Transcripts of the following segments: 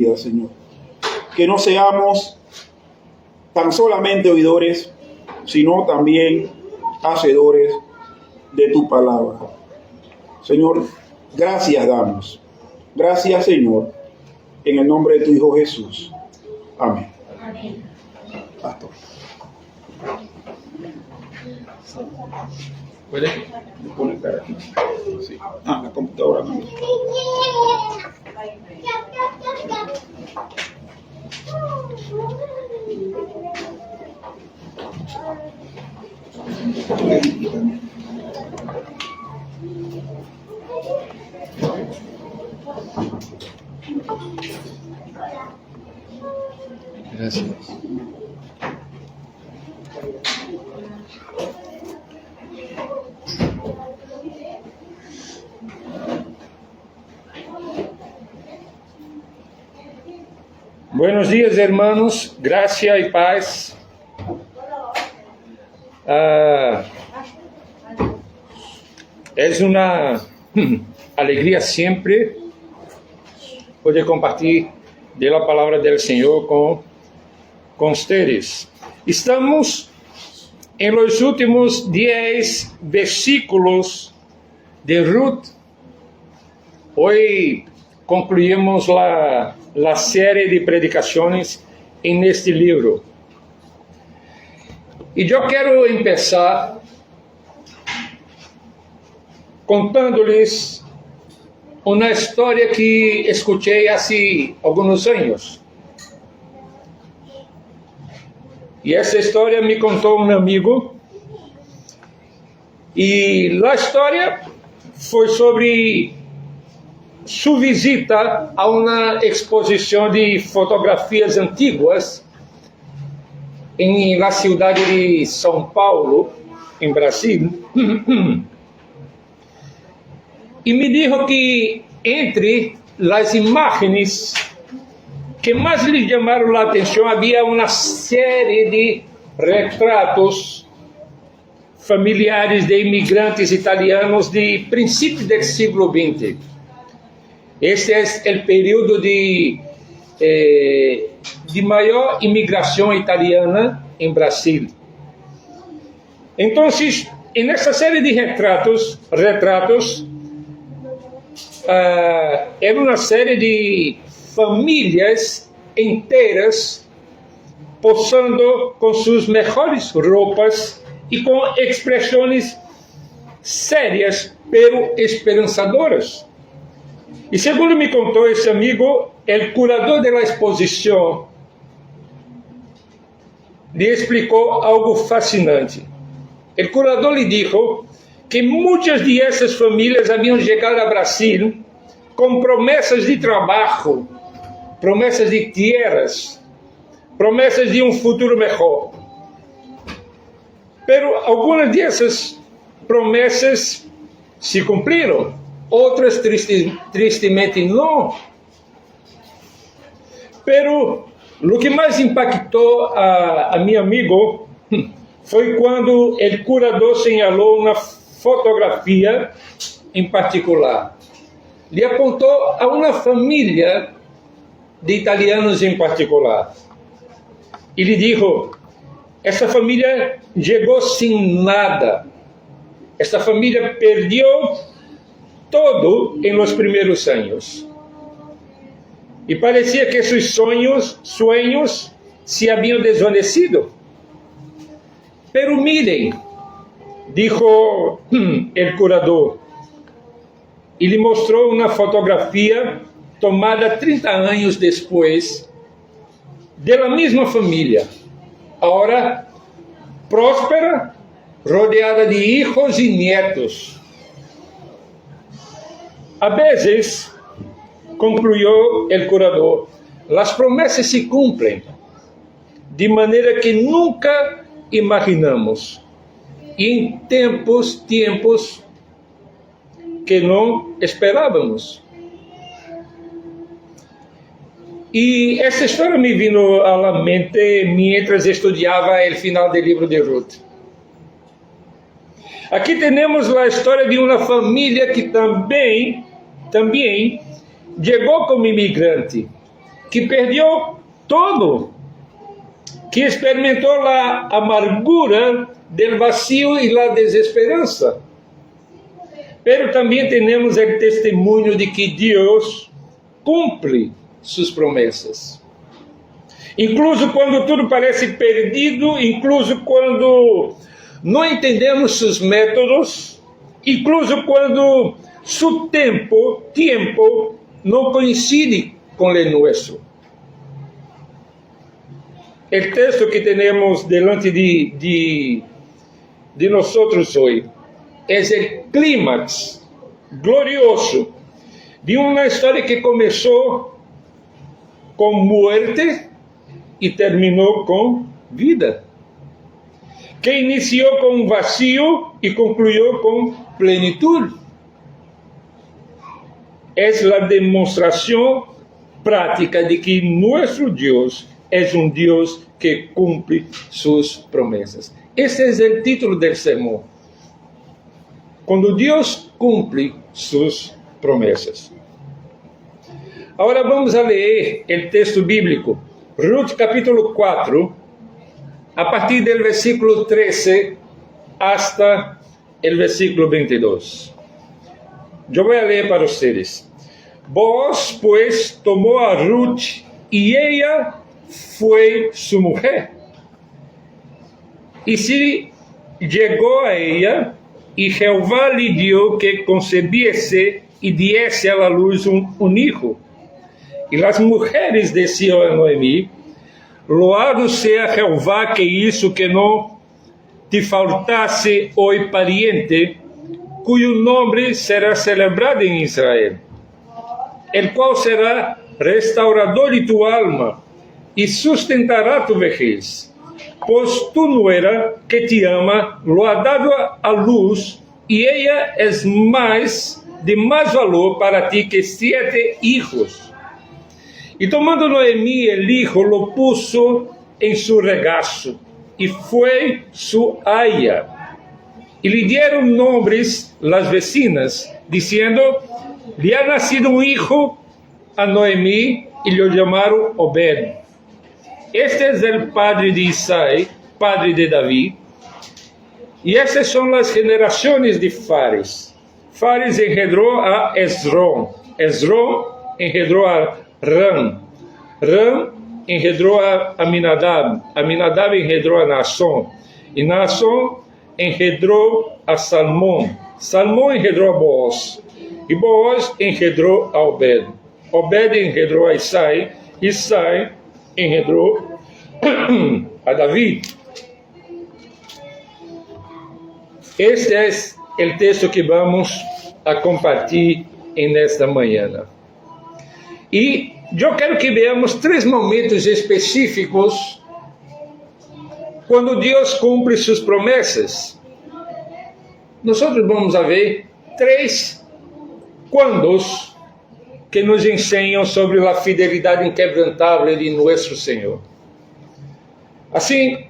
vida, Señor. Que no seamos tan solamente oidores, sino también hacedores de tu palabra. Señor, gracias damos. Gracias, Señor, en el nombre de tu Hijo Jesús. Amén. Amén. Pastor. ¿Puede? Conectar aquí. Sí. La computadora no. Gracias. Buenos días, hermanos. Gracia y paz. Es una alegría siempre poder compartir de la palabra del Señor con ustedes. Estamos en los últimos 10 versículos de Ruth. Hoy concluimos la serie de predicaciones en este libro. Y yo quiero empezar contándoles una historia que escuché hace algunos años. Y esa historia me contó un amigo. Y la historia fue sobre su visita a una exposición de fotografías antiguas en la ciudad de São Paulo, en Brasil. Y me dijo que entre las imágenes que más le llamaron la atención había una serie de retratos familiares de inmigrantes italianos de principios del siglo XX. Este es el periodo de mayor inmigración italiana en Brasil. Entonces, en esta serie de retratos, era una serie de familias enteras posando con sus mejores ropas y con expresiones serias, pero esperanzadoras. Y según me contó ese amigo, el curador de la exposición le explicó algo fascinante. El curador le dijo que muchas de esas familias habían llegado a Brasil con promesas de trabajo, promesas de tierras, promesas de un futuro mejor. Pero algunas de esas promesas se cumplieron, otras tristemente no. Pero lo que más impactó a mi amigo fue cuando el curador señaló una fotografía en particular. Le apuntó a una familia de italianos en particular. Y le dijo, esta familia llegó sin nada. Esta familia perdió todo en los primeros años. Y parecía que sus sueños se habían desvanecido. Pero miren, dijo el curador, y le mostró una fotografía tomada 30 años después de la misma familia, ahora próspera, rodeada de hijos y nietos. A veces, concluyó el curador, las promesas se cumplen de manera que nunca imaginamos, y en tiempos que no esperábamos. Y esta historia me vino a la mente mientras estudiaba el final del libro de Ruth. Aquí tenemos la historia de una familia que también llegó como inmigrante, que perdió todo, que experimentó la amargura del vacío y la desesperanza. Pero también tenemos el testimonio de que Dios cumple sus promessas. Incluso quando tudo parece perdido, incluso quando não entendemos seus métodos, incluso quando seu tempo não coincide com o nosso. O texto que temos delante de nós hoje é o clímax glorioso de uma história que começou com muerte e terminou com vida, que iniciou com um vazio e concluiu com plenitude. É a demonstração prática de que nosso Deus é um Deus que cumpre suas promessas. Esse é o título do sermão. Quando Deus cumpre suas promessas. Agora vamos a ler o texto bíblico. Ruth capítulo 4, a partir do versículo 13 hasta o versículo 22. Eu vou ler para vocês. Boaz, pues, tomou a Ruth e ella foi sua mulher. E se chegou a ella, e Jeová lhe dio que concebiese e diese a luz um hijo. E as mulheres diziam a Noemi: loado seja Jeová que hizo que não te faltasse hoje pariente, cuyo nome será celebrado em Israel, el qual será restaurador de tu alma e sustentará tu vejez. Pois tu nuera que te ama lo ha dado a luz, e ella es de mais valor para ti que 7 hijos. E tomando Noemi el hijo, lo puso en su regazo, y fue su aya. Y le dieron nombres las vecinas, diciendo: le ha nacido un hijo a Noemi, y lo llamaron Obed. Este es el padre de Isaí, padre de David. Y estas son las generaciones de Fares. Fares engendró a Esrom. Esrom engendró a Ram. Ram engendrou a Aminadab. Aminadab engendrou a Naasson. E Naasson engendrou a Salmão. Salmão engendrou a Boaz. E Boaz engendrou a Obed. Obed engendrou a Isaí. Isaí engendrou a Davi. Este é o texto que vamos a compartilhar nesta manhã. E eu quero que veamos 3 momentos específicos quando Deus cumpre suas promessas. Nós vamos a ver 3 quandos que nos ensinam sobre a fidelidade inquebrantável de nosso Senhor. Assim,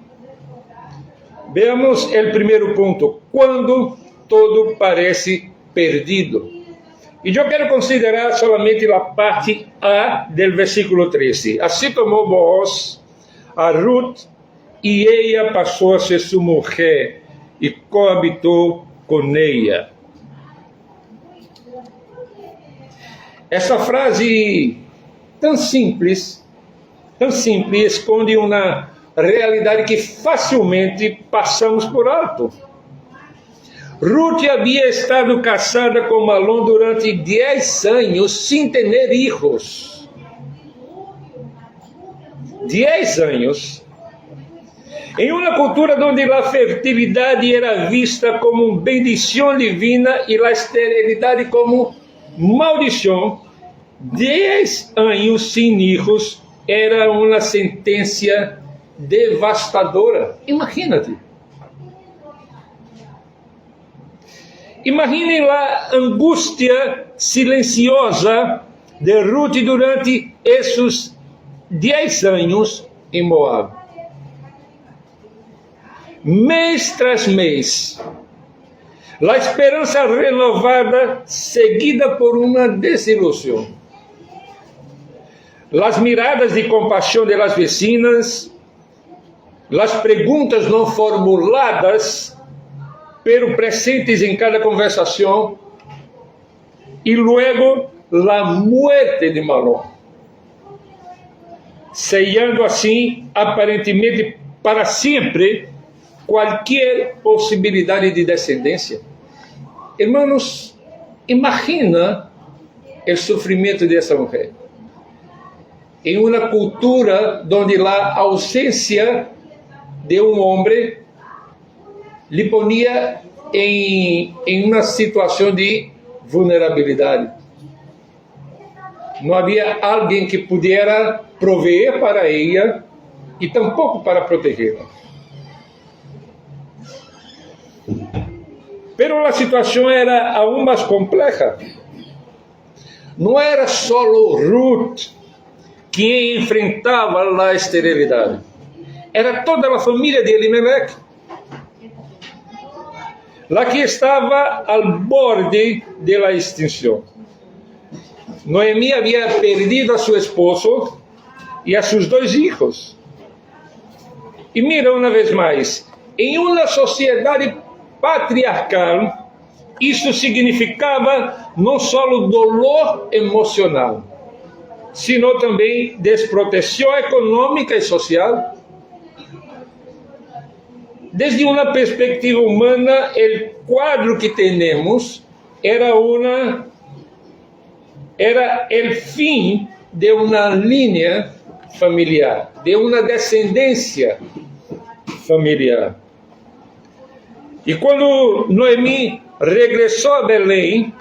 veamos o primeiro ponto: quando todo parece perdido. E eu quero considerar solamente a parte A do versículo 13. Assim tomou Boaz a Ruth, e ella passou a ser sua mulher, e coabitou com ella. Essa frase tão simples, esconde uma realidade que facilmente passamos por alto. Ruth havia estado casada com Malom durante 10 anos sem ter hijos. 10 anos. Em uma cultura onde a fertilidade era vista como uma bendição divina e a esterilidade como maldição, 10 anos sem hijos era uma sentença devastadora. Imagínate. Imaginem a angústia silenciosa de Ruth durante esses 10 anos em Moab. Mês tras mês, a esperança renovada seguida por uma desilusão. las miradas de compasión de las vecinas, las preguntas no formuladas, pero presentes en cada conversación, y luego la muerte de Malón, sellando así, aparentemente para siempre, cualquier posibilidad de descendencia. Hermanos, imagina el sufrimiento de esa mujer. En una cultura donde la ausencia de un hombre le ponía en una situación de vulnerabilidad. No había alguien que pudiera proveer para ella y tampoco para protegerla. Pero la situación era aún más compleja. No era solo Ruth quien enfrentaba la esterilidad. Era toda la familia de Elimelech, la que estaba al borde de la extinción. Noemí había perdido a su esposo y a sus 2 hijos. Y mira una vez más, en una sociedad patriarcal, isso significava não só dolor emocional, sino também desproteção econômica e social. Desde uma perspectiva humana, o quadro que temos era o fim de uma linha familiar, de uma descendência familiar. E quando Noemí regressou a Belém,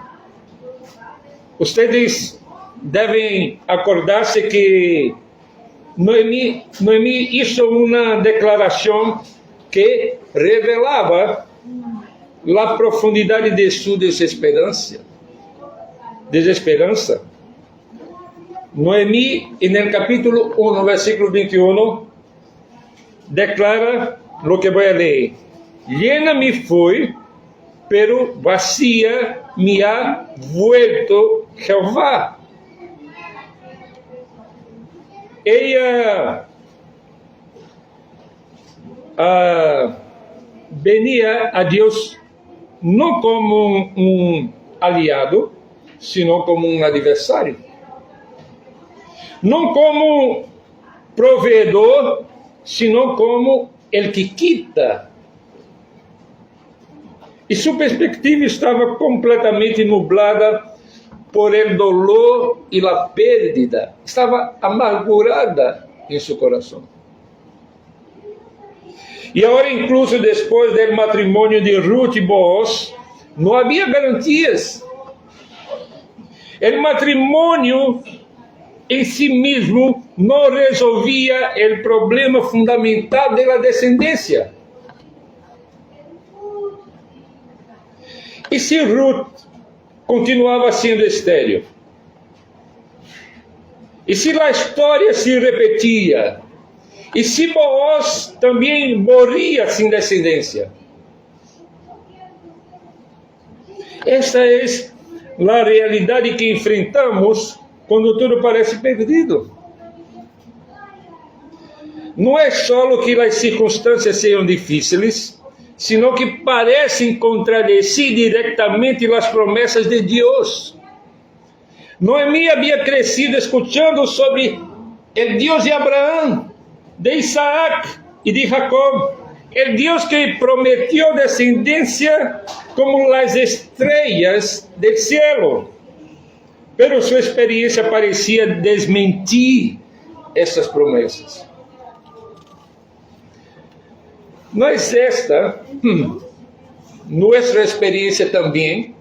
vocês devem acordar-se que Noemí hizo uma declaração que revelava a profundidade de sua desesperança. Noemí, no capítulo 1, no versículo 21, declara lo que vou ler. Llena me fui, pero vacía me ha vuelto Jehová. Ella venía a Dios no como un aliado, sino como un adversario. No como proveedor, sino como el que quita. E sua perspectiva estava completamente nublada por el dolor e a pérdida. Estava amargurada em seu coração. E agora, incluso depois do matrimônio de Ruth e Boaz, não havia garantias. O matrimônio em si mesmo não resolvia o problema fundamental da descendência. E se Ruth continuava sendo estéril? E se a história se repetia? E se Boaz também morria sem descendência? Esta é a realidade que enfrentamos quando tudo parece perdido. Não é só que as circunstâncias sejam difíceis, sino que parecem contradizer diretamente as promessas de Deus. Noemí havia crescido escutando sobre o Deus de Abraão, de Isaac e de Jacob, o Deus que prometeu descendência como as estrelas do cielo. Pero sua experiência parecia desmentir essas promessas. Não é esta nossa experiência também?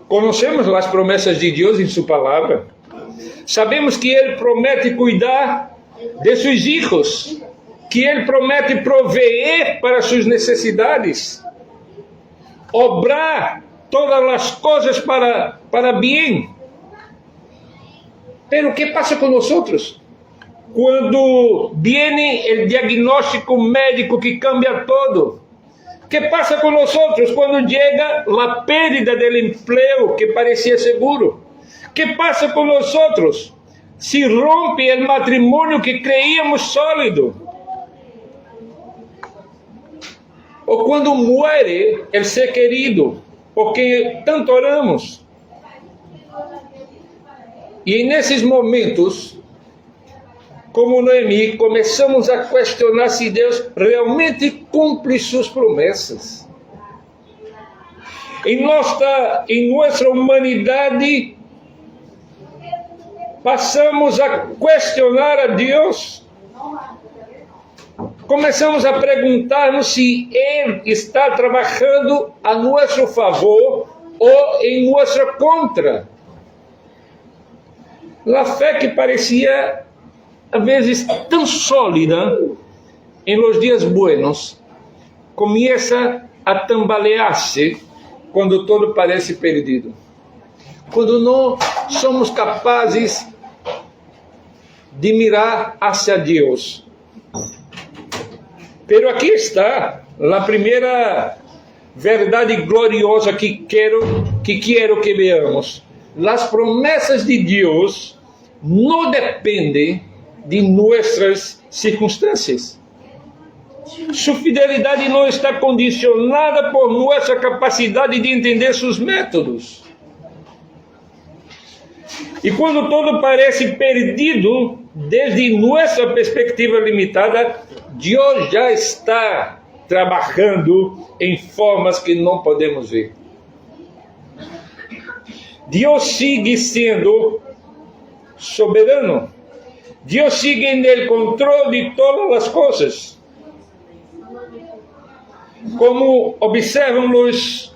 Conhecemos as promessas de Deus em sua palavra. Sabemos que Ele promete cuidar de seus filhos, que Ele promete proveer para suas necessidades, obrar todas as coisas para bem. Pero o que passa com nós? Quando viene o diagnóstico médico que cambia todo? ¿Qué pasa con nosotros cuando llega la pérdida del empleo que parecía seguro? ¿Qué pasa con nosotros si rompe el matrimonio que creíamos sólido? O cuando muere el ser querido, porque tanto oramos. E nesses momentos, como Noemi, começamos a questionar se Deus realmente cumpre suas promessas. Em nossa humanidade, passamos a questionar a Deus. Começamos a perguntar-nos se Ele está trabalhando a nosso favor ou em nossa contra. A fé que parecia, a vezes, tão sólida em los dias buenos, começa a tambalear-se quando tudo parece perdido. Quando não somos capazes de mirar hacia Deus. Pero aqui está a primeira verdade gloriosa que quero que veamos. As promessas de Deus não dependem de nossas circunstâncias. Sua fidelidade não está condicionada por nossa capacidade de entender seus métodos. E quando tudo parece perdido, desde nossa perspectiva limitada, Deus já está trabalhando em formas que não podemos ver. Deus sigue sendo soberano. Deus sigue no controle de todas as coisas. Como observam os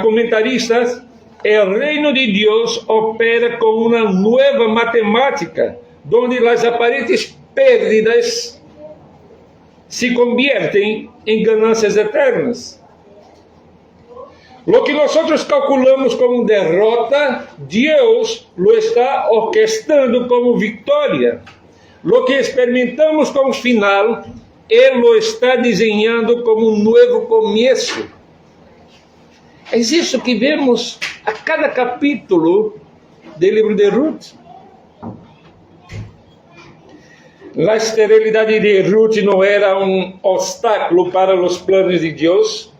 comentaristas, o reino de Deus opera com uma nova matemática, onde as aparentes pérdidas se conviertem em ganâncias eternas. Lo que nós calculamos como derrota, Deus lo está orquestando como vitória. Lo que experimentamos como final, Ele lo está desenhando como um novo começo. É isso que vemos a cada capítulo do livro de Ruth. A esterilidade de Ruth não era um obstáculo para os planos de Deus,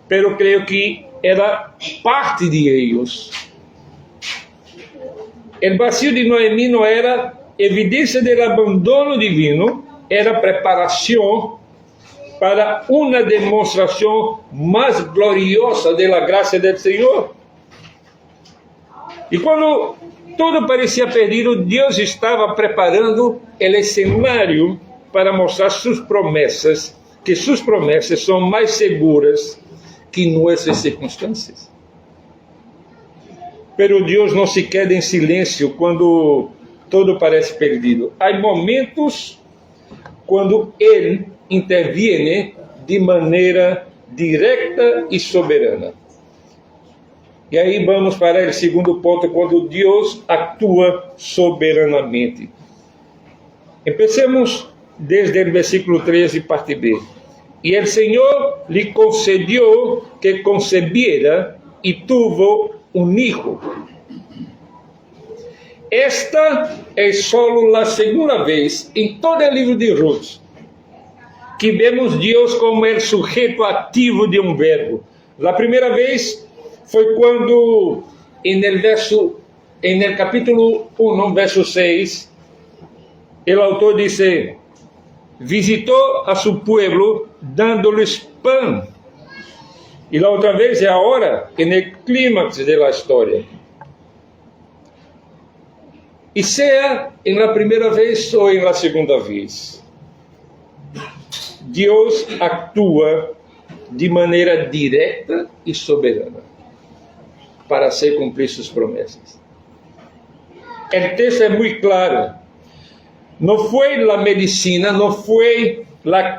pero creio que era parte de eles. O vazio de Noemi não era evidência do abandono divino, era preparação para uma demonstração mais gloriosa da graça do Senhor. E quando tudo parecia perdido, Deus estava preparando o cenário para mostrar suas promessas, que suas promessas são mais seguras que nossas circunstâncias. Pero Deus não se queda em silêncio quando tudo parece perdido. Há momentos quando Ele interviene de maneira direta e soberana. E aí vamos para o segundo ponto, quando Deus atua soberanamente. Empecemos desde o versículo 13, parte B. E o Senhor lhe concedeu que concebiera e tuvo um hijo. Esta é só a segunda vez em todo o livro de Ruth que vemos Deus como o sujeito ativo de um verbo. A primeira vez foi quando, no capítulo 1, verso 6, o autor diz: visitou a su pueblo dando-lhes pão. E a outra vez é agora, no clímax da história. E seja na primeira vez ou na segunda vez, Deus atua de maneira direta e soberana para hacer cumprir suas promessas. O texto é muito claro. Não foi a medicina, não foi a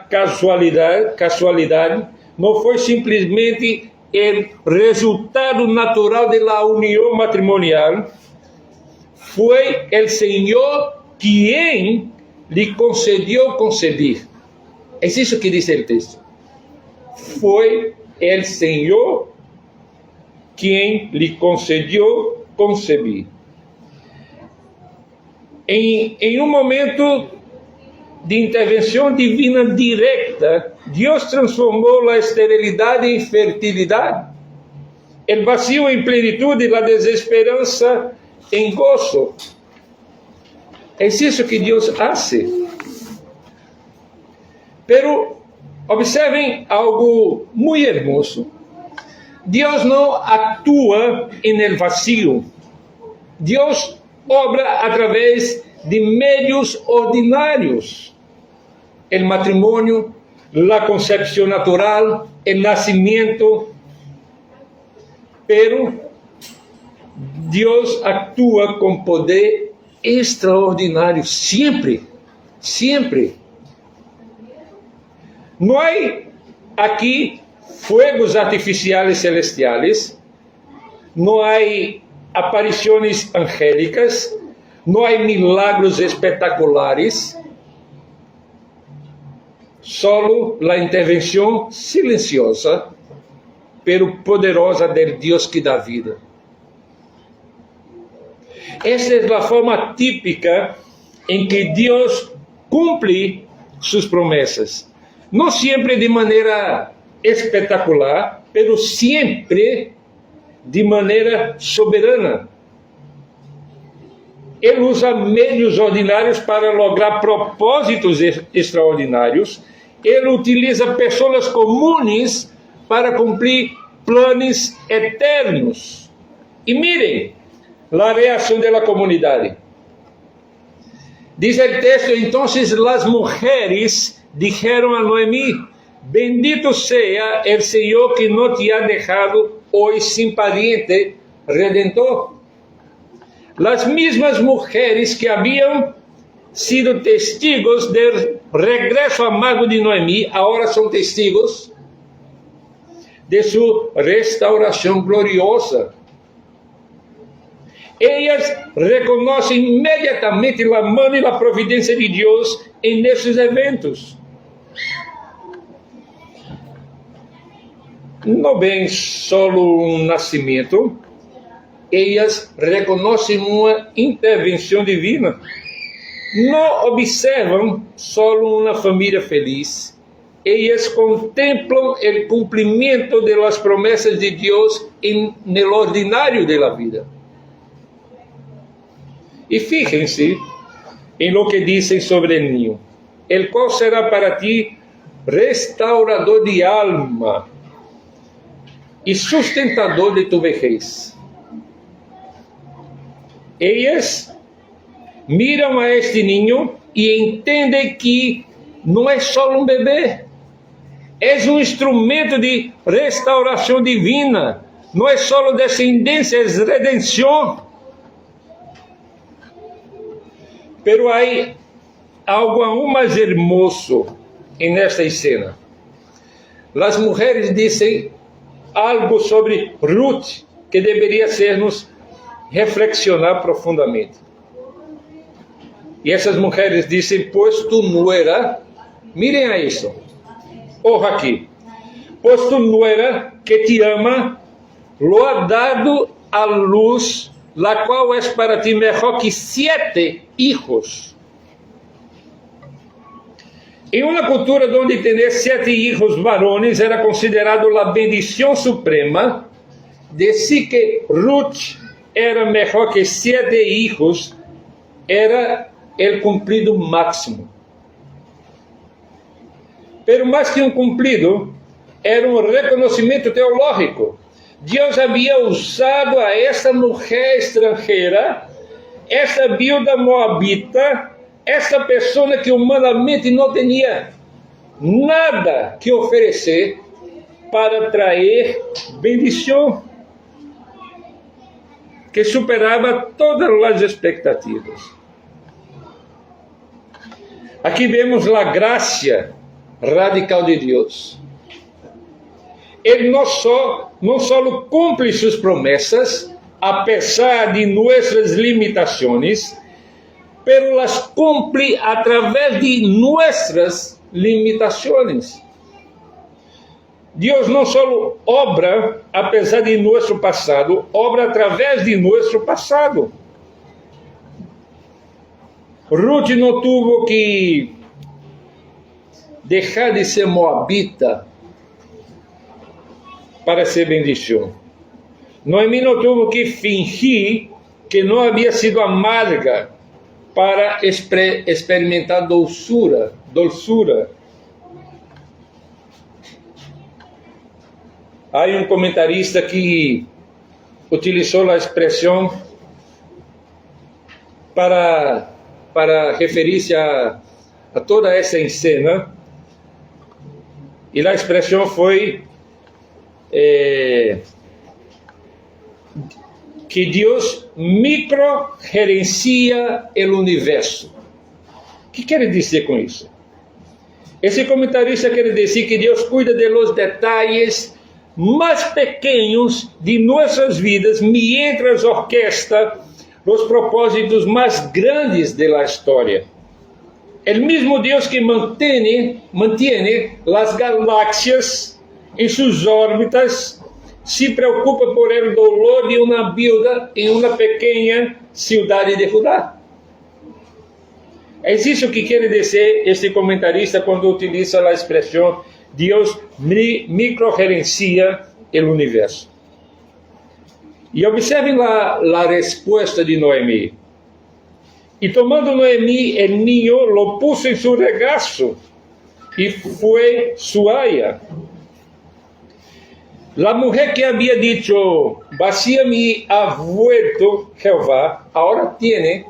casualidade, não foi simplesmente o resultado natural da união matrimonial. Foi o Senhor quem lhe concedeu conceber. É isso que diz o texto. Foi o Senhor quien lhe concedió concebir. Em um momento de intervenção divina directa, Deus transformou a esterilidade em fertilidade, o vazio em plenitude e a desesperança em gozo. É isso que Deus hace. Pero observem algo muito hermoso. Deus não atua en vazio. Deus obra através de meios ordinários. O matrimônio, a concepção natural, o nascimento. Pero Deus atua com poder extraordinário sempre, sempre. Não há aqui fuegos artificiais celestiais, não há aparições angélicas, não há milagros espetaculares, solo a intervenção silenciosa, pero poderosa del Deus que dá vida. Esta é a forma típica em que Deus cumpre suas promessas. Não sempre de maneira espetacular, pero sempre de maneira soberana. Ele usa meios ordinários para lograr propósitos extraordinários. Ele utiliza pessoas comuns para cumprir planos eternos. E mirem a reação da comunidade. Diz o texto: então as mulheres dijeron a Noemí: bendito sea el Señor que no te ha dejado hoy sin pariente redentor. Las mismas mujeres que habían sido testigos del regreso amargo de Noemí, ahora son testigos de su restauración gloriosa. Ellas reconocen inmediatamente la mano y la providencia de Dios en estos eventos. Não ven solo um nascimento, elas reconhecem uma intervenção divina. Não observam solo uma família feliz, elas contemplam o cumprimento das promessas de Deus no ordinário da vida. E fíjense em lo que dizem sobre o niño, el qual será para ti restaurador de alma e sustentador de tu vejez. Ellas miram a este niño e entendem que não é só um bebê, é um instrumento de restauração divina, não é só descendência, é redenção. Pero há algo aún mais hermoso nesta escena. As mulheres dizem algo sobre Ruth que deveria ser-nos reflexionar profundamente. E essas mulheres dizem: pois tu nuera, mirem a isso, ojo aqui, pois tu nuera que te ama, lo ha dado a luz, la qual es para ti mejor que 7 hijos. Em uma cultura onde ter 7 hijos varones era considerado a bendição suprema, dizer que Ruth era melhor que 7 hijos era o cumprido máximo. Pero mais que um cumprido, era um reconhecimento teológico. Deus havia usado a esta mulher estrangeira, esta viúva moabita, esta pessoa que humanamente não tinha nada que oferecer, para trazer bendição que superava todas as expectativas. Aqui vemos a graça radical de Deus. Ele não só cumpre suas promessas, apesar de nossas limitações, pero las cumpre a través de nossas limitações. Deus não só obra apesar de nosso passado, obra através de nosso passado. Ruth não tuvo que deixar de ser moabita para ser bendição. Noemi não teve que fingir que não havia sido amarga para experimentar doçura. Há um comentarista que utilizou a expressão para referir-se a toda essa cena, e a expressão foi que Deus microgerencia o universo. O que quer dizer com isso? Esse comentarista quer dizer que Deus cuida de los detalhes mais pequenos de nossas vidas, mientras orquesta os propósitos mais grandes da história. O mesmo Deus que mantém as galáxias em suas órbitas se preocupa por el dolor de uma viuda em uma pequena cidade de Judá. É isso que quer dizer este comentarista quando utiliza a expressão Deus microgerencia o universo. E observem a resposta de Noemi. E tomando Noemi el niño, lo puso em su regazo e foi su aya. La mujer que había dicho, vacía me ha vuelto Jehová, ahora tiene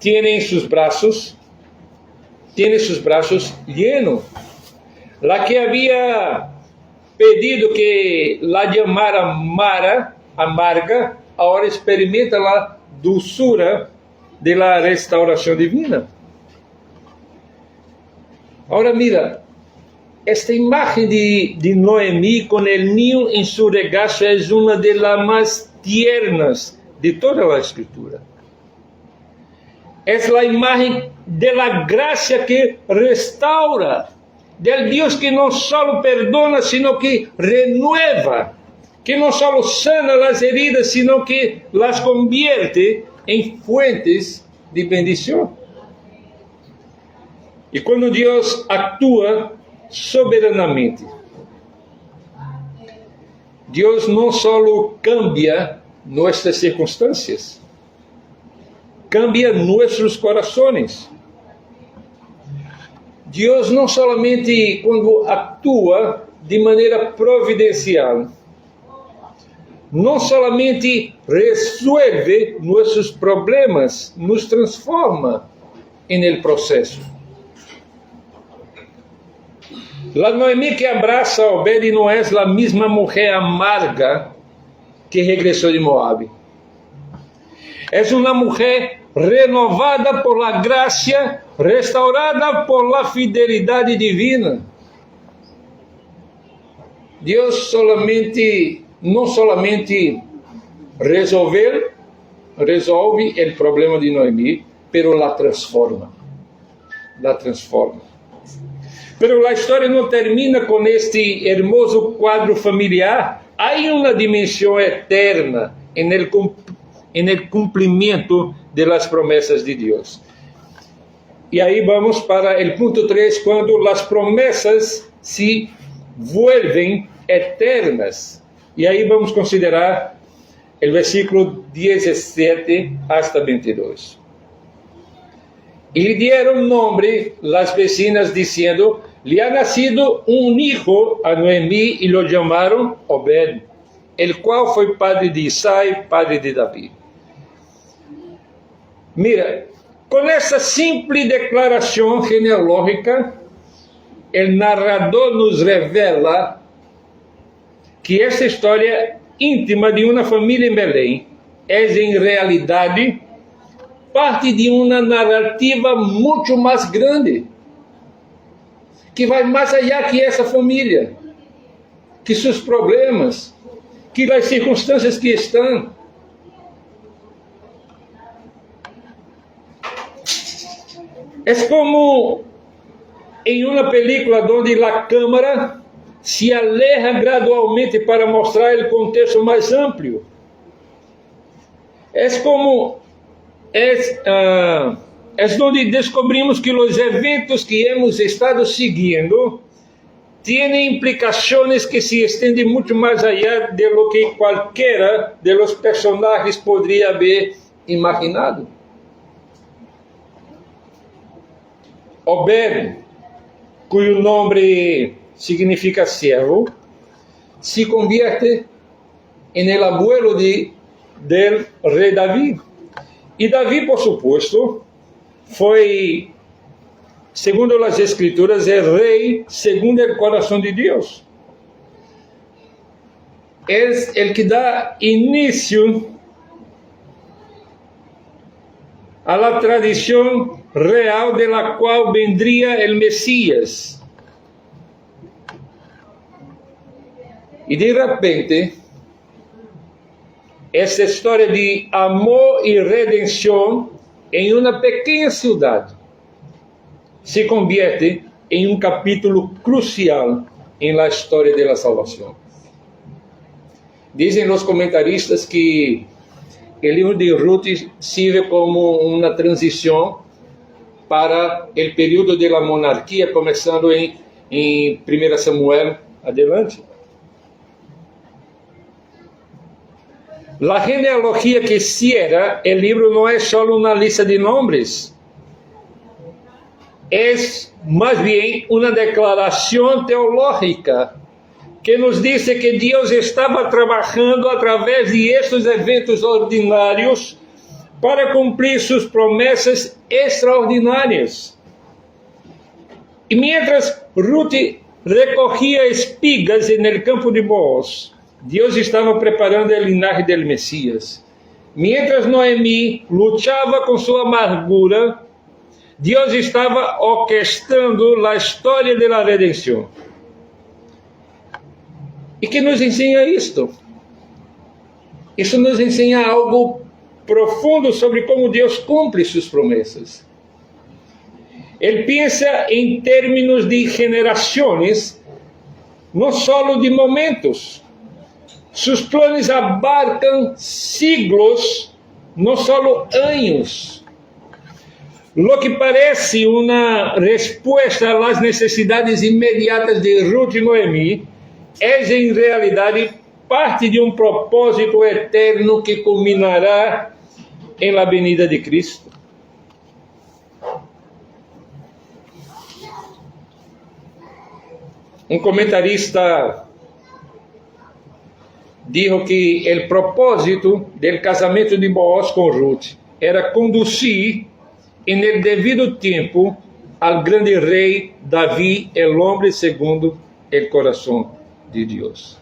en sus brazos llenos. La que había pedido que la llamara amarga, ahora experimenta la dulzura de la restauración divina. Ahora mira, esta imagen de Noemi con el niño en su regazo es una de las más tiernas de toda la escritura. Es la imagen de la gracia que restaura, del Dios que no solo perdona, sino que renueva, que no solo sana las heridas, sino que las convierte en fuentes de bendición. Y cuando Dios actúa soberanamente, Dios no solo cambia nuestras circunstancias, cambia nuestros corazones. Deus não somente quando atua de maneira providencial, não somente resolve nossos problemas, nos transforma no processo. La Noemi que abraça a Obed não é a mesma mulher amarga que regressou de Moab. É uma mulher renovada por la gracia, restaurada por la fidelidade divina. Deus não somente resolve o problema de Noemi, pero la transforma. Pero a história não termina com este hermoso quadro familiar. Há uma dimensão eterna en el cumprimento de las promessas de Deus. E aí vamos para o ponto 3, quando as promessas se vuelven eternas. E aí vamos considerar o versículo 17 hasta 22. E lhe dieron nombre las vecinas diciendo, le ha nacido un hijo a Noemi y lo llamaron Obed, el cual foi padre de Isaí, padre de Davi. Mira, com essa simples declaração genealógica, o narrador nos revela que essa história íntima de uma família em Belém é, em realidade, parte de uma narrativa muito mais grande, que vai mais allá que essa família, que seus problemas, que as circunstâncias que estão. É como em uma película onde a câmera se aleja gradualmente para mostrar o contexto mais amplo. É como onde descobrimos que os eventos que hemos estado seguindo têm implicações que se estendem muito mais allá de lo que qualquer de los personagens poderia haver imaginado. Obed, cuyo nome significa siervo, se convierte en el abuelo del rei Davi. E Davi, por supuesto, foi, segundo as Escrituras, o rei segundo o coração de Deus. É o que dá início a la tradição real de la qual vendría el Mesías. E de repente, essa história de amor e redenção em uma pequena cidade se convierte em um capítulo crucial em la história da salvação. Dizem os comentaristas que o livro de Ruth serve como uma transição para o período da monarquia, começando em 1 Samuel adelante. A genealogia que cierra o livro não é só uma lista de nomes, é mais bem uma declaração teológica que nos diz que Deus estava trabalhando através de estes eventos ordinários para cumprir suas promessas extraordinárias. E mientras Ruth recorria espigas no campo de Boaz, Deus estava preparando a linhagem do Messias. Mientras Noemi lutava com sua amargura, Deus estava orquestrando a história da redenção. E que nos ensina isto? Isso nos ensina algo profundo sobre como Deus cumpre suas promessas. Ele pensa em termos de gerações, não só de momentos. Seus planos abarcam siglos, não só anos. Lo que parece uma resposta às necessidades imediatas de Ruth e Noemi é, em realidade, parte de um propósito eterno que culminará em la venida de Cristo. Um comentarista dijo que o propósito do casamento de Boaz com Ruth era conduzir em el devido tempo ao grande rei Davi, el homem segundo o coração de Deus.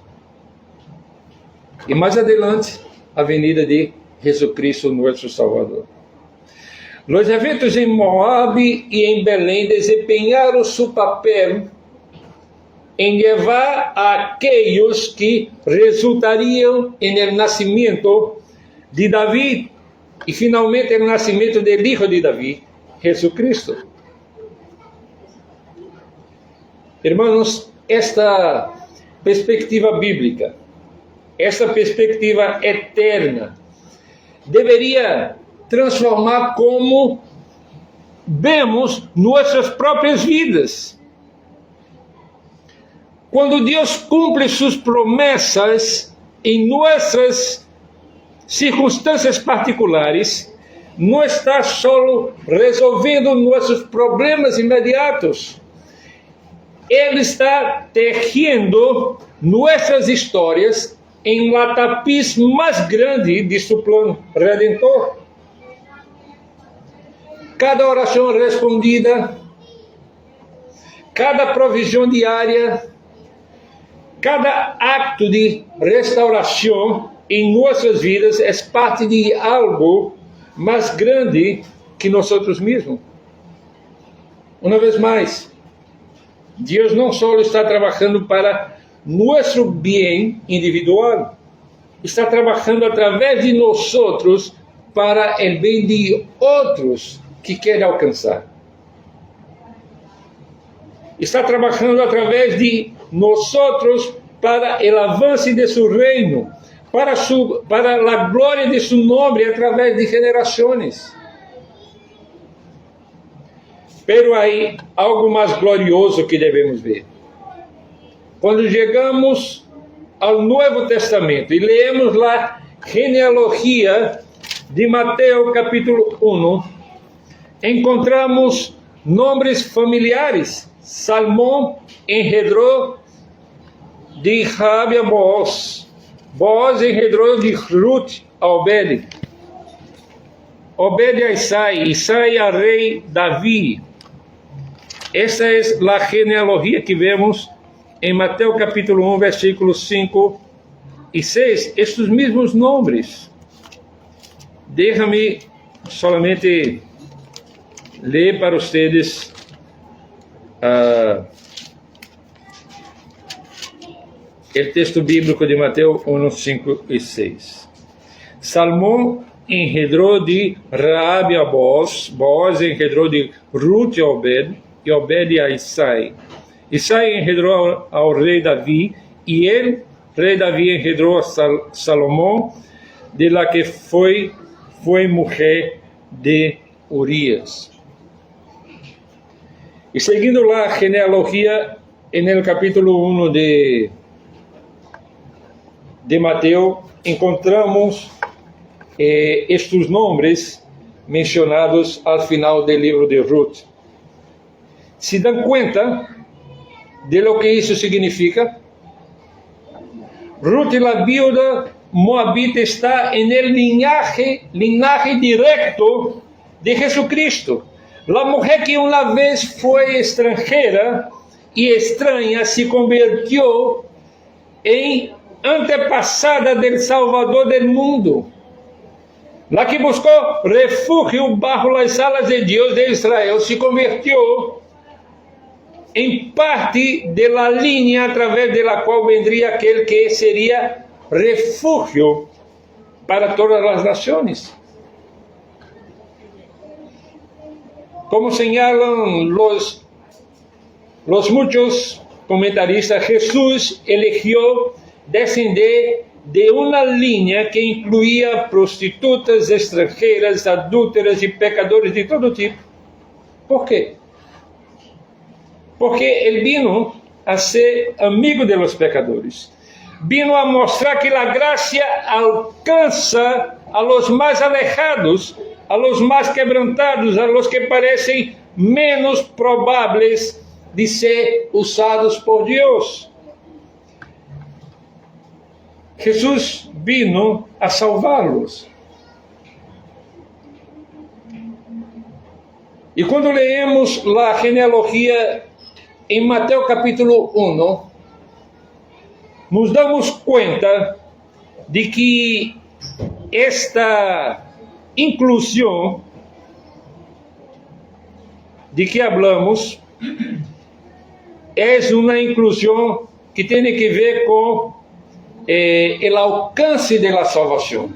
E mais adelante, a venida de Jesucristo, nosso Salvador. Os eventos em Moabe e em Belém desempenharam seu papel em levar a aqueles que resultariam em el nascimento de Davi e finalmente el nascimento do Hijo de Davi, Jesucristo. Irmãos, esta perspectiva bíblica, essa perspectiva eterna, deveria transformar como vemos nossas próprias vidas. Quando Deus cumpre suas promessas em nossas circunstâncias particulares, não está só resolvendo nossos problemas imediatos. Ele está tejendo nossas histórias em la tapiz mais grande de seu plano redentor. Cada oração respondida, cada provisão diária, cada acto de restauração em nossas vidas é parte de algo mais grande que nós mesmos. Uma vez mais, Deus não só está trabalhando para nosso bem individual, está trabalhando através de nós para o bem de outros que quer alcançar. está trabajando a través de nosotros para el avance de su reino, para la gloria de su nombre a través de generaciones. Pero hay algo más glorioso que devemos ver. Quando chegamos ao Novo Testamento e leemos a genealogia de Mateus capítulo 1, encontramos nomes familiares. Salmão engendrou de Raabe a Booz. Booz engendrou de Ruth a Obed. Obed a Isai, Isai a rei Davi. Essa é a genealogia que vemos em Mateus capítulo 1, versículos 5 e 6. Estes mesmos nomes. Déjame solamente ler para vocês o texto bíblico de Mateus 1, 5 e 6. Salmão engendrou de Raabe a Booz, Booz engendrou de Ruth a Obed, e Obed a Isai. Isai engendrou ao rei Davi, e ele, rei Davi, engendrou a Salomão, de la que foi mulher de Urias. E seguindo a genealogia, no capítulo 1 de Mateus, encontramos estes nomes mencionados ao final do livro de Ruth. Se dão conta de lo que isso significa? Ruth, a viuda moabita, está no linaje directo de Jesucristo. A mulher que uma vez foi estrangeira e estranha se convertiu em antepassada del Salvador del mundo. La que buscou refúgio bajo las alas de Deus de Israel se convertiu em parte de la linha através de la qual vendria aquele que seria refúgio para todas as nações. Como señalan los muchos comentaristas, Jesús eligió descender de uma linha que incluía prostitutas, estrangeiras, adúlteras e pecadores de todo tipo. ¿Por quê? Porque ele vino a ser amigo de los pecadores. Vino a mostrar que a graça alcança a los mais alejados, a los mais quebrantados, a los que parecem menos prováveis de ser usados por Deus. Jesus vino a salvá-los. E quando leemos a genealogia em Mateus capítulo 1, nos damos conta de que esta inclusão de que hablamos é uma inclusão que tem que ver com o alcance da salvação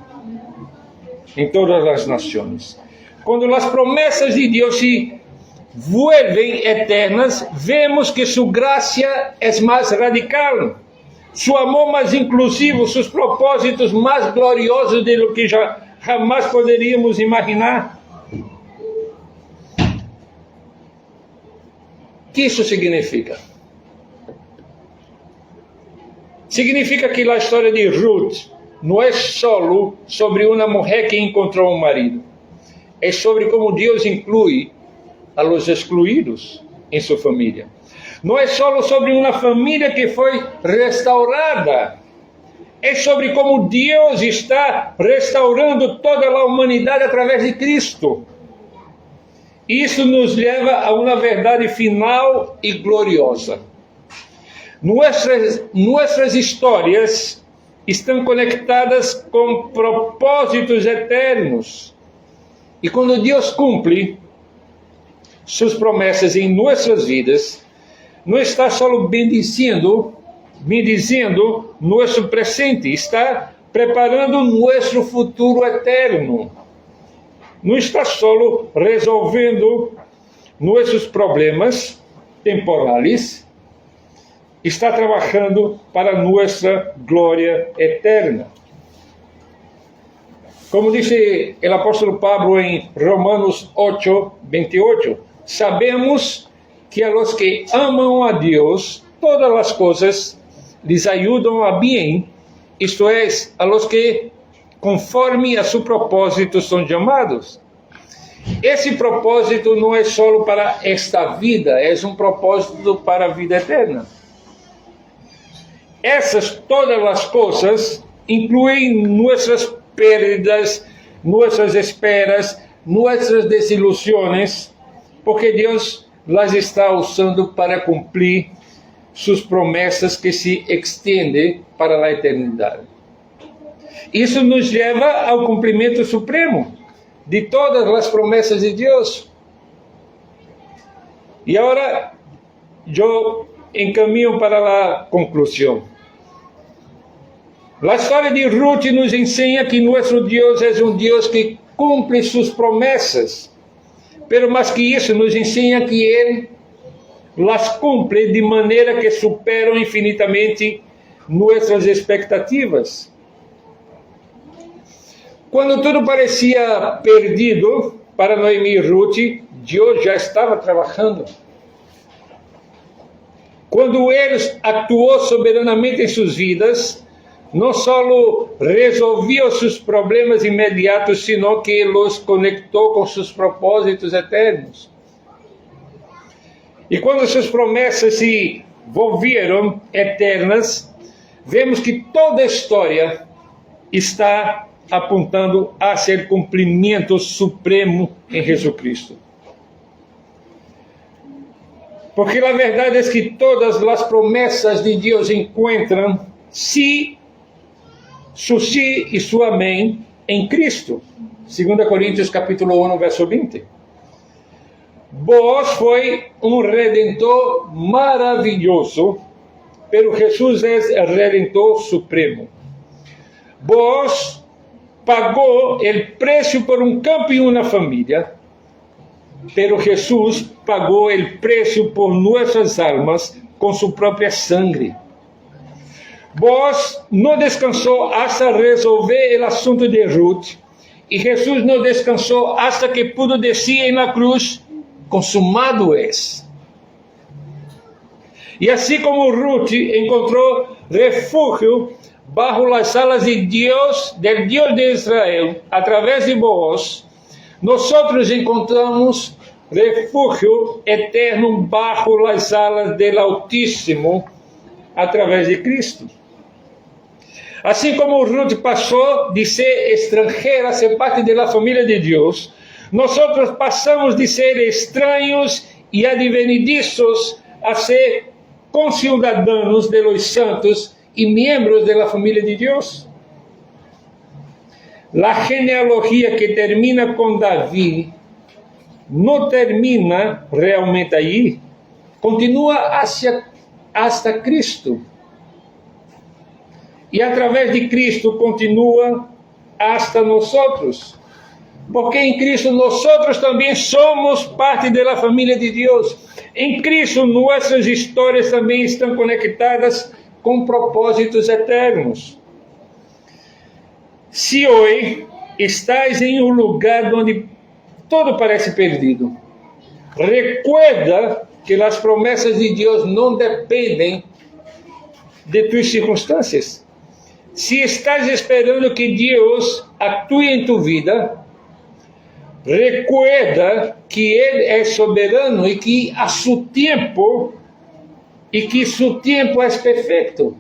em todas as nações. Quando as promessas de Deus se vuelven eternas, vemos que sua graça é mais radical, seu amor mais inclusivo, seus propósitos mais gloriosos de lo que jamais poderíamos imaginar. O que isso significa? Significa que a história de Ruth não é só sobre uma mulher que encontrou um marido. É sobre como Deus inclui a los excluídos em sua família. Não é só sobre uma família que foi restaurada. É sobre como Deus está restaurando toda a humanidade através de Cristo. Isso nos leva a uma verdade final e gloriosa. Nossas histórias estão conectadas com propósitos eternos. E quando Deus cumpre suas promessas em nossas vidas, não está só bendizendo nosso presente, está preparando nosso futuro eterno. Não está só resolvendo nossos problemas temporales, está trabajando para nuestra gloria eterna. Como dice el apóstol Pablo en Romanos 8:28, sabemos que a los que amam a Dios, todas las cosas les ayudan a bien, isto es, a los que conforme a su propósito son llamados. Esse propósito não é só para esta vida, é um propósito para a vida eterna. Essas todas as coisas incluem nossas pérdidas, nossas esperas, nossas desilusões, porque Deus las está usando para cumprir suas promessas que se estendem para a eternidade. Isso nos leva ao cumprimento supremo de todas as promessas de Deus. E agora eu encaminho para a conclusão. A história de Ruth nos ensina que nosso Deus é um Deus que cumpre suas promessas, pero mais que isso nos ensina que Ele las cumpre de maneira que superam infinitamente nossas expectativas. Quando tudo parecia perdido para Noemi e Ruth, Deus já estava trabalhando. Quando Ele atuou soberanamente em suas vidas, não só resolveu seus problemas imediatos, sino que os conectou com seus propósitos eternos. E quando suas promessas se volveram eternas, vemos que toda a história está apontando a ser cumprimento supremo em Jesus Cristo. Porque a verdade é que todas as promessas de Deus encontram su sí e su amém em Cristo. 2 Coríntios capítulo 1, verso 20. Boaz foi redentor maravilhoso, pero Jesus é o redentor supremo. Boaz pagou o preço por campo e uma família, pero Jesus pagou o preço por nossas almas com sua própria sangue. Boaz não descansou hasta resolver o assunto de Ruth, e Jesus não descansou hasta que pudo dizer na cruz: consumado es. E assim como Ruth encontrou refúgio bajo as alas de Deus, del Deus de Israel, através de Boaz, nós encontramos refúgio eterno bajo as alas del Altíssimo, através de Cristo. Assim como Ruth passou de ser estrangeira a ser parte da família de Deus, nós passamos de ser estranhos e advenedizos a ser conciudadanos de los santos e membros da família de Deus. A genealogia que termina com Davi não termina realmente aí, continua hasta Cristo. E através de Cristo continua hasta nós. Porque em Cristo nós também somos parte da família de Deus. Em Cristo nossas histórias também estão conectadas com propósitos eternos. Se hoje estás em lugar onde tudo parece perdido, recuerda que as promessas de Deus não dependem de tuas circunstâncias. Se estás esperando que Deus atue em tu vida, recuerda que Ele é soberano e que a seu tempo é perfeito.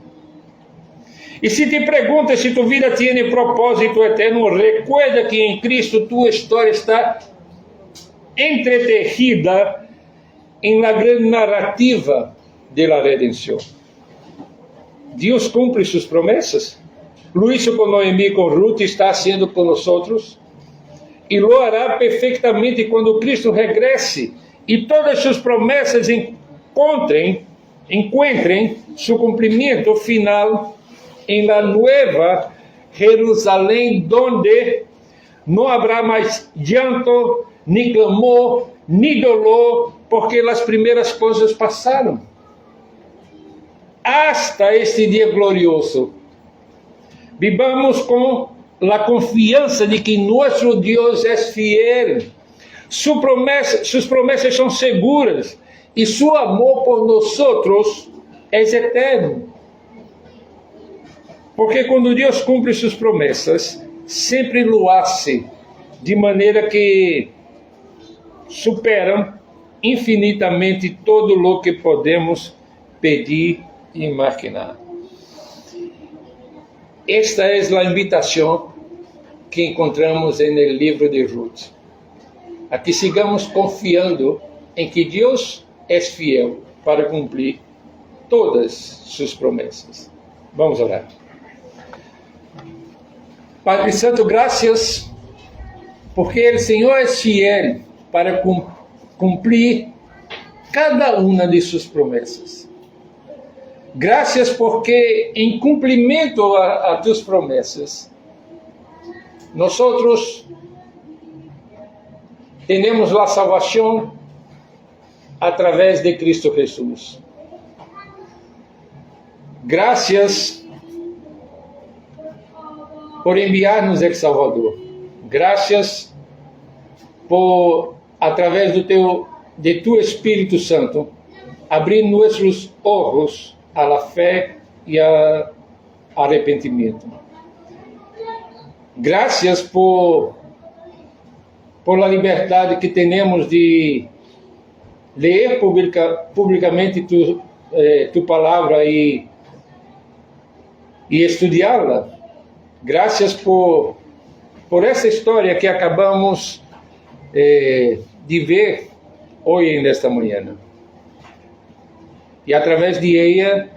E se te perguntas se tu vida tem propósito eterno, recuerda que em Cristo tua história está entretejida em la grande narrativa da redenção. Deus cumpre suas promessas. Lo hizo com Noemi e com Ruth, está sendo com nós e lo hará perfeitamente quando Cristo regresse e todas suas promessas encontrem seu cumprimento final em la nueva Jerusalém, donde não haverá mais llanto, ni clamor, ni dolor, porque as primeiras coisas passaram. Hasta este dia glorioso, vivamos com a confiança de que nosso Deus é fiel, suas promessas são seguras e seu amor por nós é eterno. Porque quando Deus cumpre suas promessas, sempre lo hace de maneira que superam infinitamente todo o que podemos pedir e imaginar. Esta é a invitação que encontramos no livro de Ruth, a que sigamos confiando em que Deus é fiel para cumprir todas suas promessas. Vamos orar. Padre Santo, graças, porque o Senhor é fiel para cumprir cada uma de suas promessas. Graças porque em cumprimento a tuas promessas, nós temos a salvação através de Cristo Jesus. Graças por enviar-nos el Salvador. Graças por, através de tu Espírito Santo, abrir nossos olhos a la fé e a arrependimento. Graças por la liberdade que temos de ler publicamente tu palavra e estudá-la. Graças por essa história que acabamos de ver hoje, nesta manhã. E através de ela,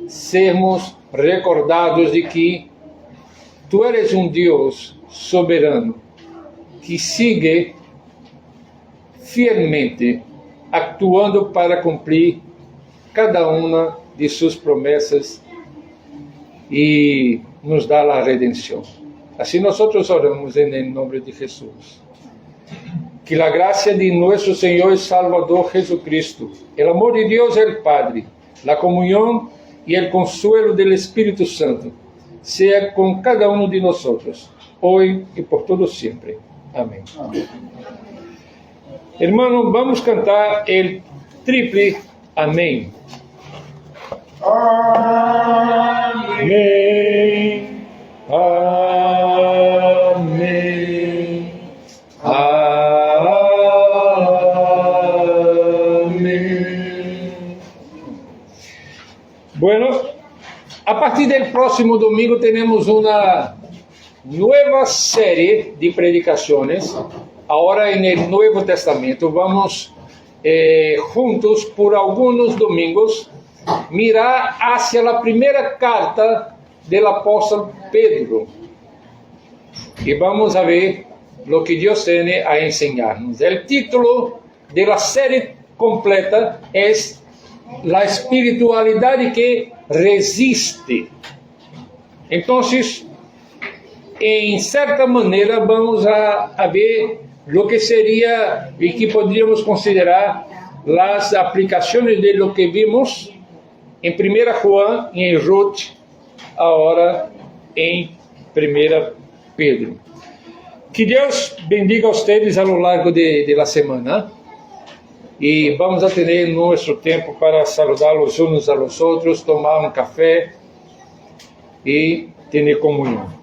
sermos recordados de que tu eres um Deus soberano que sigue fielmente actuando para cumprir cada uma de suas promessas e nos dá a redenção. Assim nós oramos em nome de Jesus. Que a graça de nosso Senhor e Salvador Jesucristo, o amor de Deus el Padre, a comunhão e o consuelo do Espírito Santo seja com cada um de nós, hoje e por todo sempre. Amém. Hermano, vamos cantar o triple amém. Amém. Amém. Amém. Bueno, a partir do próximo domingo temos uma nova série de predicações. Agora no Novo Testamento vamos juntos por alguns domingos mirar hacia a primeira carta do apóstolo Pedro e vamos a ver o que Deus tem a ensinar-nos. O título da série completa é A Espiritualidade que Resiste. Então, em certa maneira, vamos a ver o que seria e que poderíamos considerar as aplicações de lo que vimos em 1 João e em Ruth, agora em 1 Pedro. Que Deus bendiga a vocês ao longo da semana e vamos a ter nosso tempo para saludar-los uns a los outros, tomar um café e ter comunhão.